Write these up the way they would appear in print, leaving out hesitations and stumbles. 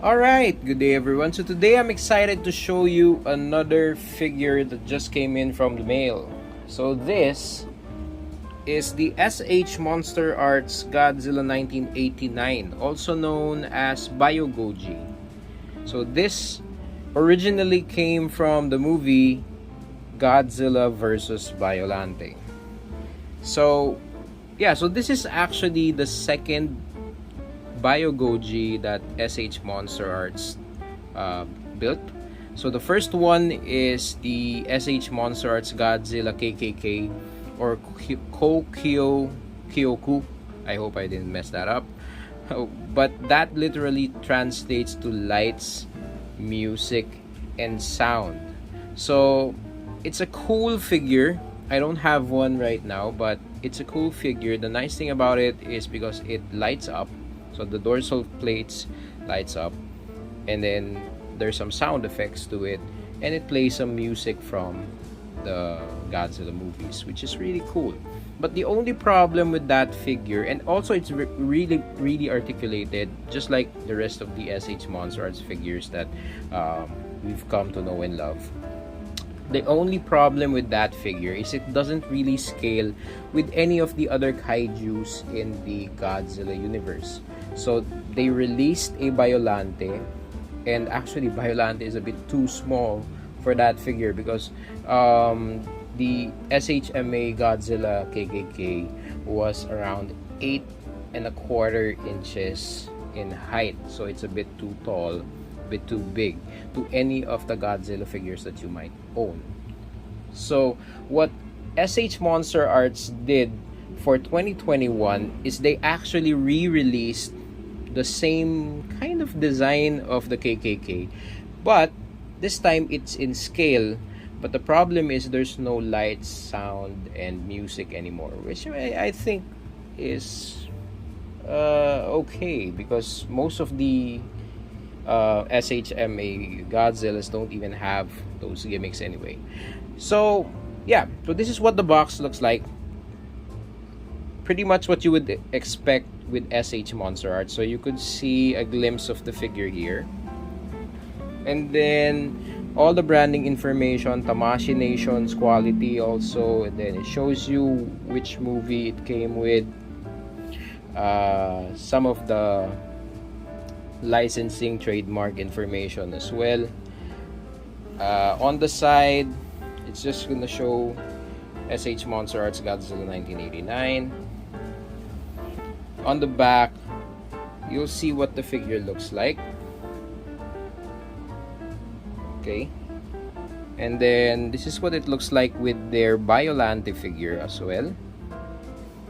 Alright, good day everyone. So today I'm excited to show you another figure that just came in from the mail. So this is the Monsterarts Godzilla 1989, also known as Biogoji. So this originally came from the movie Godzilla vs. Biolante. So so this is actually the second Biogoji that Monsterarts built. So the first one is the Monsterarts Godzilla KKK or Kyoku. I hope I didn't mess that up. But that literally translates to lights, music, and sound. So it's a cool figure. I don't have one right now, but it's a cool figure. The nice thing about it is because it lights up. So the dorsal plates lights up, and then there's some sound effects to it, and it plays some music from the Godzilla movies, which is really cool. But the only problem with that figure, and also it's really articulated, just like the rest of the Monsterarts figures that we've come to know and love. The only problem with that figure is it doesn't really scale with any of the other kaijus in the Godzilla universe. So they released a Biolante, and actually Biolante is a bit too small for that figure because the SHMA Godzilla KKK was around 8.25 inches in height, so it's a bit too tall, bit too big to any of the Godzilla figures that you might own. So what Monsterarts did for 2021 is they actually re-released the same kind of design of the KKK, but this time it's in scale. But the problem is there's no lights, sound, and music anymore, which I think is okay, because most of the SHMA Godzillas don't even have those gimmicks anyway. So so this is what the box looks like. Pretty much what you would expect with Monsterarts. So you could see a glimpse of the figure here, and then all the branding information, Tamashii Nation's quality also, and then it shows you which movie it came with, some of the licensing trademark information as well. On the side, it's just gonna show Monsterarts Godzilla 1989. On the back, you'll see what the figure looks like. Okay, and then this is what it looks like with their Biolante figure as well.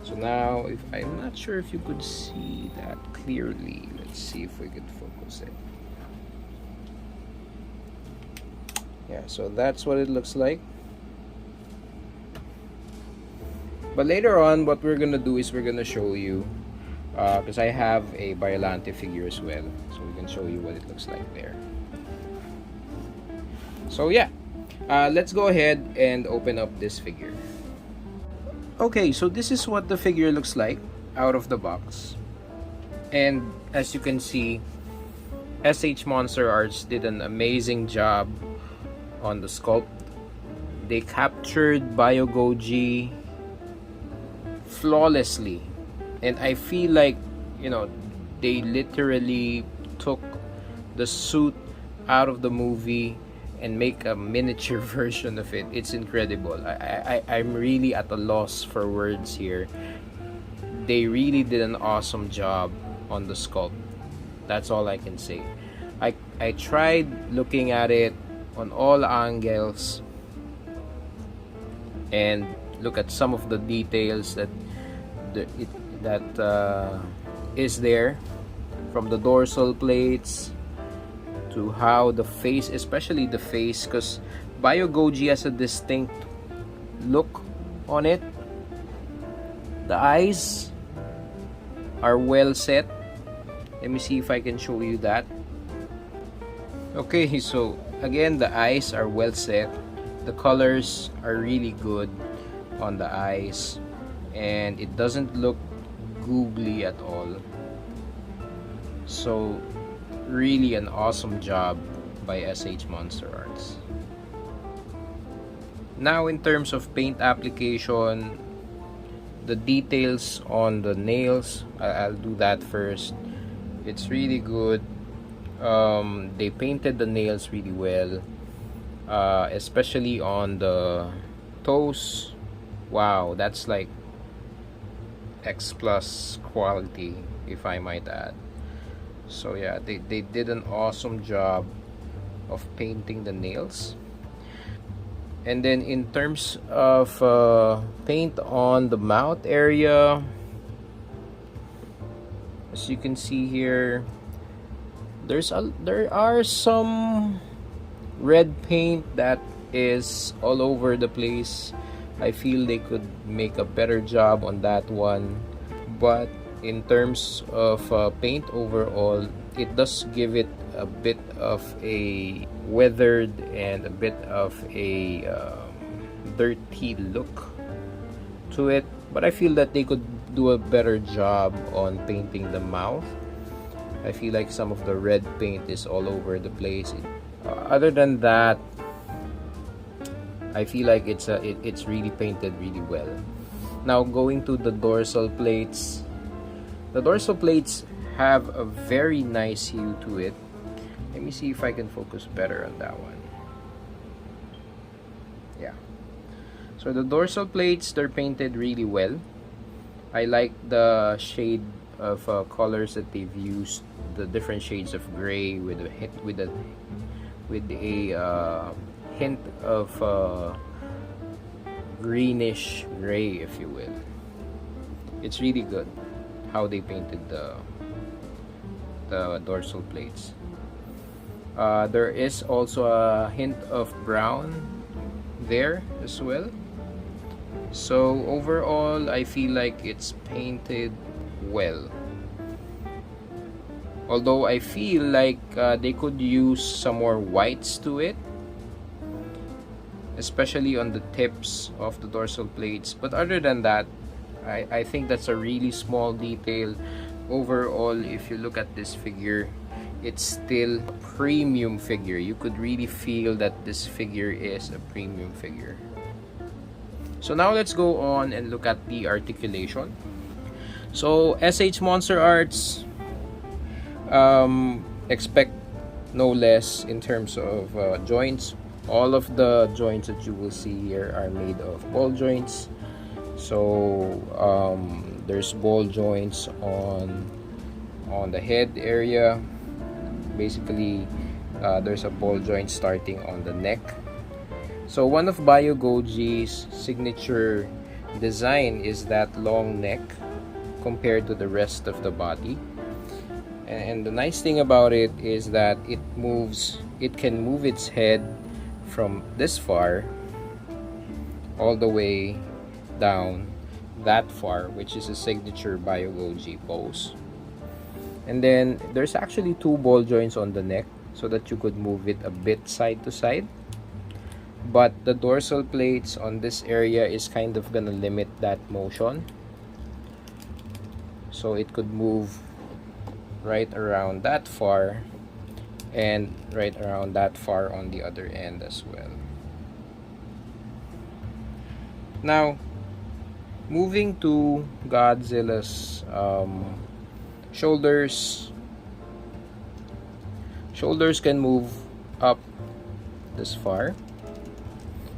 So now, if I'm not sure if you could see that clearly, let's see if we could focus it. Yeah, so that's what it looks like. But later on, what we're gonna do is we're gonna show you, because I have a Biolante figure as well, so we can show you what it looks like there. So let's go ahead and open up this figure. Okay, so this is what the figure looks like out of the box. And as you can see, Monsterarts did an amazing job on the sculpt. They captured Biogoji flawlessly. And I feel like, they literally took the suit out of the movie and make a miniature version of it. It's incredible. I'm really at a loss for words here. They really did an awesome job on the sculpt. That's all I can say. I tried looking at it on all angles and look at some of the details that is there, from the dorsal plates to how the face, especially the face, because Biogoji has a distinct look on it. The eyes are well set. Let me see if I can show you that. Okay, so again, the eyes are well set. The colors are really good on the eyes, and it doesn't look googly at all. So really an awesome job by SH Monster Arts. Now, in terms of paint application, the details on the nails, I'll do that first. It's really good. They painted the nails really well, especially on the toes. Wow, that's like X plus quality, if I might add. So yeah, they did an awesome job of painting the nails. And then in terms of paint on the mouth area, as you can see here, there are some red paint that is all over the place. I feel they could make a better job on that one, but in terms of paint overall, it does give it a bit of a weathered and a bit of a dirty look to it. But I feel that they could do a better job on painting the mouth. I feel like some of the red paint is all over the place. Other than that, I feel like it's really painted really well. Now, going to the dorsal plates. The dorsal plates have a very nice hue to it. Let me see if I can focus better on that one. Yeah. So the dorsal plates, they're painted really well. I like the shade of colors that they've used. The different shades of gray with a hint of greenish gray, if you will. It's really good how they painted the dorsal plates. There is also a hint of brown there as well. So overall, I feel like it's painted well. Although I feel like they could use some more whites to it, especially on the tips of the dorsal plates. But other than that, I think that's a really small detail. Overall, if you look at this figure, it's still a premium figure. You could really feel that this figure is a premium figure. So now let's go on and look at the articulation. So SH Monster Arts, expect no less in terms of joints. All of the joints that you will see here are made of ball joints. So there's ball joints on the head area. Basically, there's a ball joint starting on the neck. So one of Biogoji's signature design is that long neck compared to the rest of the body. And the nice thing about it is that it can move its head from this far all the way down that far, which is a signature Biogoji pose. And then there's actually two ball joints on the neck so that you could move it a bit side to side. But the dorsal plates on this area is kind of gonna limit that motion. So it could move right around that far and right around that far on the other end as well. Now, moving to Godzilla's shoulders. Shoulders can move up this far.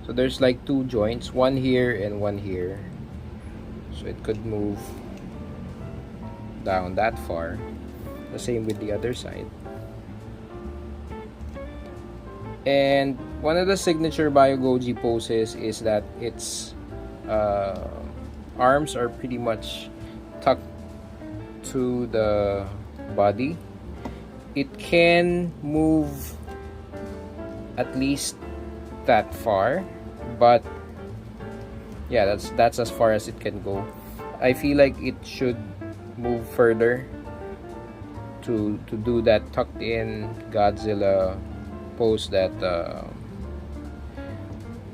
So there's like two joints, one here and one here. So it could move down that far. The same with the other side. And one of the signature Biogoji poses is that its arms are pretty much tucked to the body. It can move at least that far, but yeah, that's as far as it can go. I feel like it should move further to do that tucked in Godzilla pose that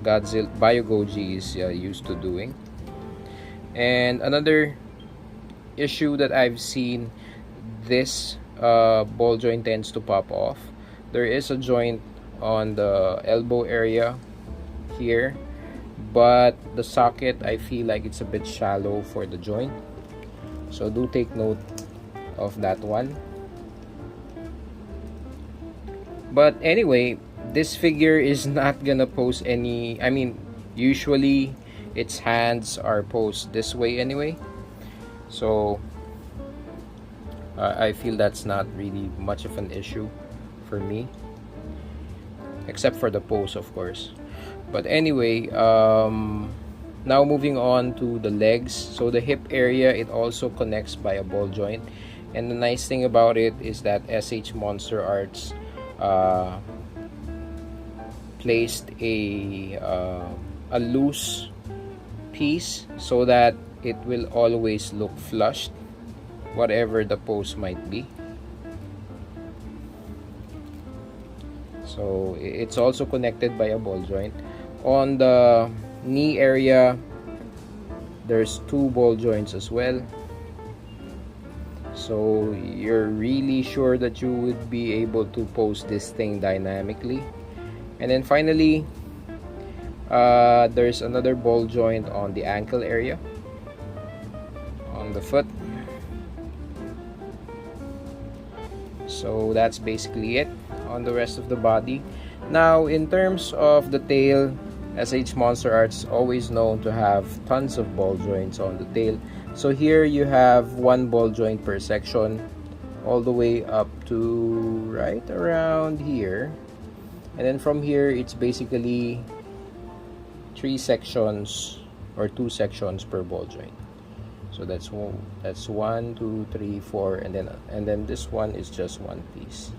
Biogoji is used to doing. And another issue that I've seen this ball joint tends to pop off. There is a joint on the elbow area here, but the socket, I feel like it's a bit shallow for the joint, so do take note of that one. But anyway, this figure is not gonna pose any, I mean, usually its hands are posed this way anyway, so I feel that's not really much of an issue for me, except for the pose, of course. But anyway, now moving on to the legs. So the hip area, it also connects by a ball joint, and the nice thing about it is that Monsterarts placed a loose piece so that it will always look flushed, whatever the pose might be. So it's also connected by a ball joint. On the knee area, there's 2 ball joints as well, so you're really sure that you would be able to pose this thing dynamically. And then finally, there's another ball joint on the ankle area, on the foot. So that's basically it on the rest of the body. Now, in terms of the tail, Monsterarts always known to have tons of ball joints on the tail. So here you have 1 ball joint per section, all the way up to right around here, and then from here it's basically 3 sections or 2 sections per ball joint. So that's 1, 2, 3, 4, and then this one is just 1 piece.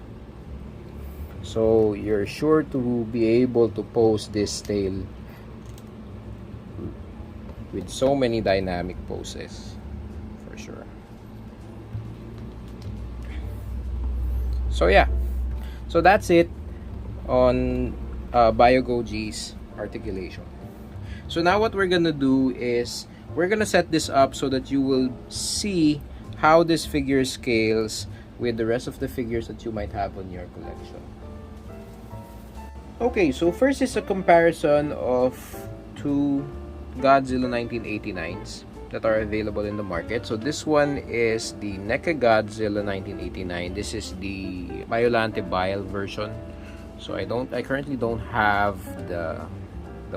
So you're sure to be able to pose this tail with so many dynamic poses, for sure. So yeah, so that's it on Biogoji's articulation. So now what we're gonna do is we're gonna set this up so that you will see how this figure scales with the rest of the figures that you might have on your collection. Okay, so first is a comparison of 2 Godzilla 1989s that are available in the market. So this one is the NECA Godzilla 1989. This is the Biolante Bile version. So I currently don't have the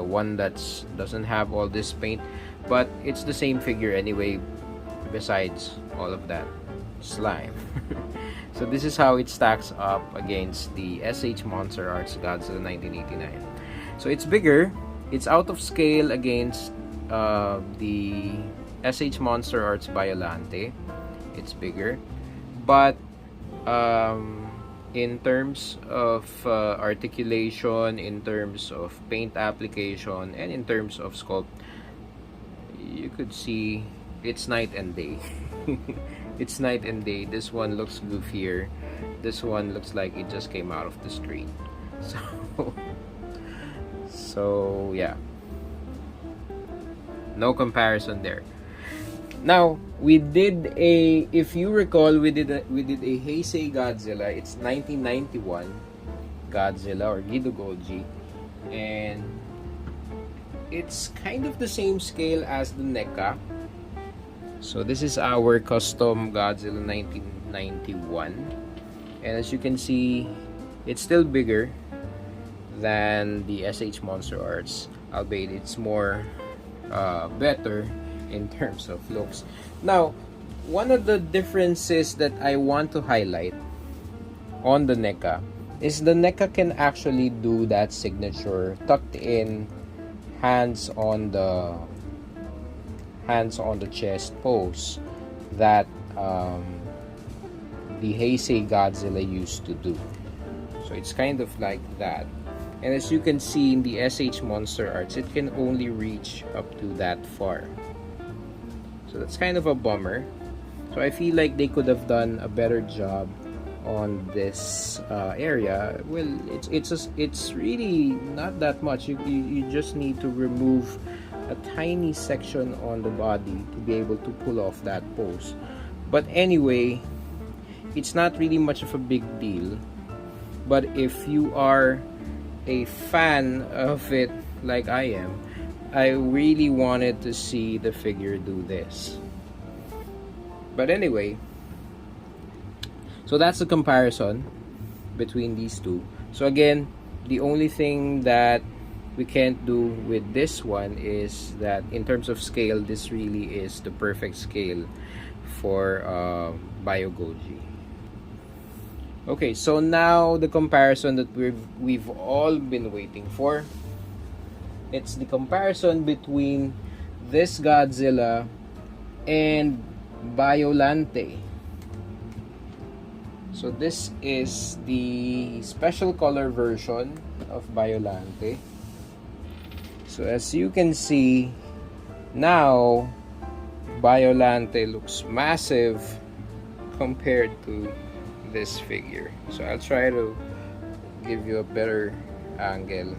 one that's doesn't have all this paint, but it's the same figure anyway, besides all of that slime. So this is how it stacks up against the Monsterarts Godzilla 1989. So it's bigger, it's out of scale against the Monsterarts Biolante. It's bigger, but in terms of articulation, in terms of paint application, and in terms of sculpt, you could see it's night and day. It's night and day. This one looks goofier. This one looks like it just came out of the street. So yeah, no comparison there. Now we did a, if you recall, we did a Heisei Godzilla. It's 1991 Godzilla or Biogoji, and it's kind of the same scale as the NECA. So this is our custom Godzilla 1991, and as you can see, it's still bigger than the Monsterarts, albeit it's more better in terms of looks. Now, one of the differences that I want to highlight on the NECA is the NECA can actually do that signature tucked in, hands on the chest pose that the Heisei Godzilla used to do. So it's kind of like that. And as you can see in the Monsterarts, it can only reach up to that far. So that's kind of a bummer. So I feel like they could have done a better job on this area. Well, it's really not that much. You just need to remove a tiny section on the body to be able to pull off that pose. But anyway, it's not really much of a big deal. But if you are a fan of it like I am, I really wanted to see the figure do this. But anyway, so that's the comparison between these two. So again, the only thing that we can't do with this one is that in terms of scale, this really is the perfect scale for Biogoji. Okay, so now the comparison that we've all been waiting for. It's the comparison between this Godzilla and Biolante. So this is the special color version of Biolante. So as you can see, now Biolante looks massive compared to this figure. So I'll try to give you a better angle.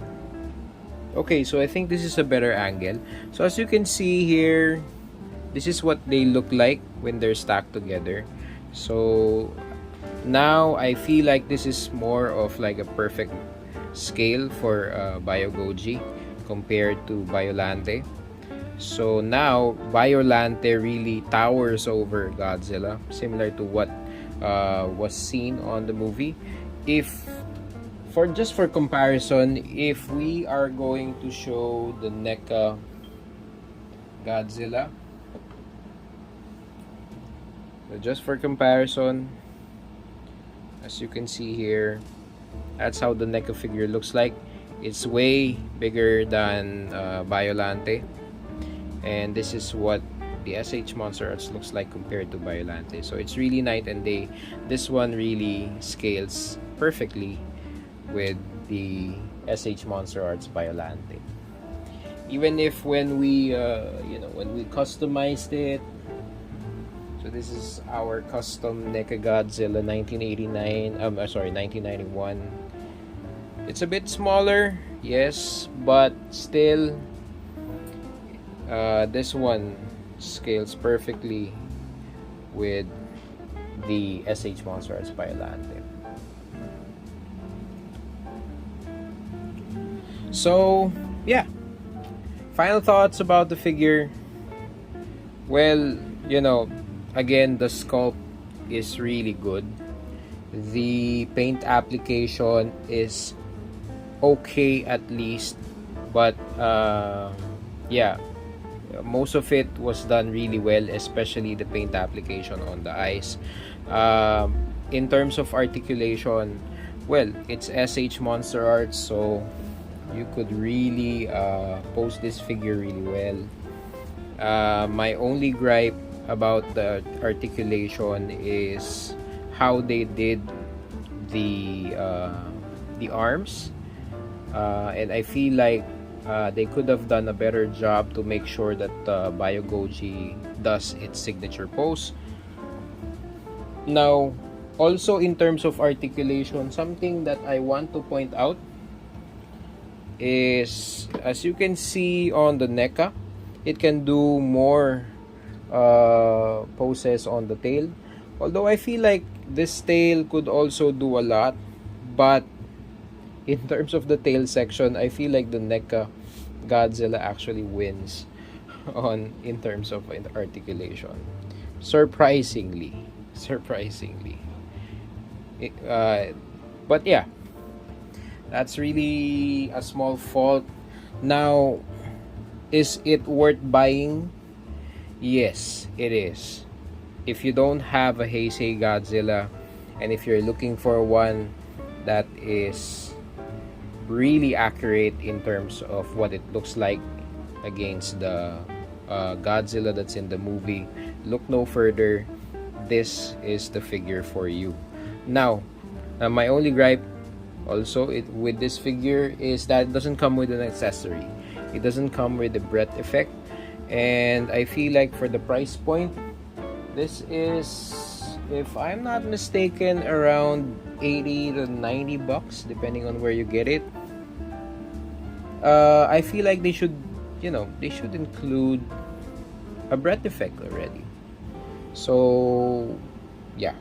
Okay, so I think this is a better angle. So as you can see here, this is what they look like when they're stacked together. So now I feel like this is more of like a perfect scale for Biogoji compared to Biolante. So now Biolante really towers over Godzilla, similar to what was seen on the movie. Just for comparison, if we are going to show the NECA Godzilla, so just for comparison, as you can see here, that's how the NECA figure looks like. It's way bigger than Biolante, and this is what the SHMonsterarts looks like compared to Biolante. So it's really night and day. This one really scales perfectly with the SHMonsterarts Biolante. Even if when we when we customized it, so this is our custom NECA Godzilla 1991. It's a bit smaller, yes, but still this one scales perfectly with the SHMonsterarts Biolante. So yeah, final thoughts about the figure. Well, again, the sculpt is really good. The paint application is okay at least, but yeah, most of it was done really well, especially the paint application on the eyes. In terms of articulation, well, it's SHMonsterarts, so you could really pose this figure really well. My only gripe about the articulation is how they did the arms, and I feel like they could have done a better job to make sure that Biogoji does its signature pose. Now, also in terms of articulation, something that I want to point out is, as you can see on the NECA, it can do more poses on the tail. Although I feel like this tail could also do a lot, but in terms of the tail section, I feel like the NECA Godzilla actually wins in terms of articulation. Surprisingly. But yeah, that's really a small fault. Now, is it worth buying? Yes, it is. If you don't have a Heisei Godzilla, and if you're looking for one that is really accurate in terms of what it looks like against the Godzilla that's in the movie, look no further. This is the figure for you. Now, my only gripe also with this figure is that it doesn't come with an accessory. It doesn't come with the breath effect, and I feel like for the price point, this is, if I'm not mistaken, around 80 to 90 bucks depending on where you get it. I feel like they should include a breath effect already. So yeah,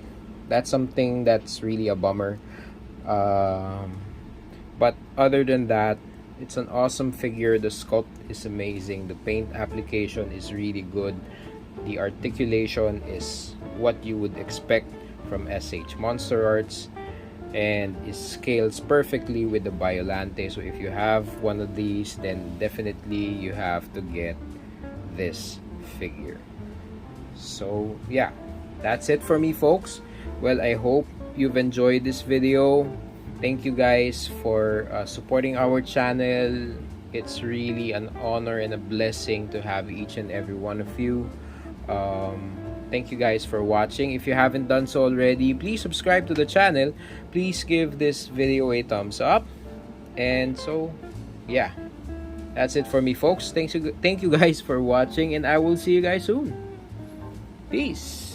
that's something that's really a bummer. But other than that, it's an awesome figure. The sculpt is amazing. The paint application is really good. The articulation is what you would expect from SH Monsterarts, and it scales perfectly with the Biolante. So if you have one of these, then definitely you have to get this figure. So yeah, that's it for me, folks. Well, I hope you've enjoyed this video. Thank you guys for supporting our channel. It's really an honor and a blessing to have each and every one of you. Thank you guys for watching. If you haven't done so already, please subscribe to the channel. Please give this video a thumbs up. And so yeah, that's it for me, folks. Thank you guys for watching, and I will see you guys soon. Peace.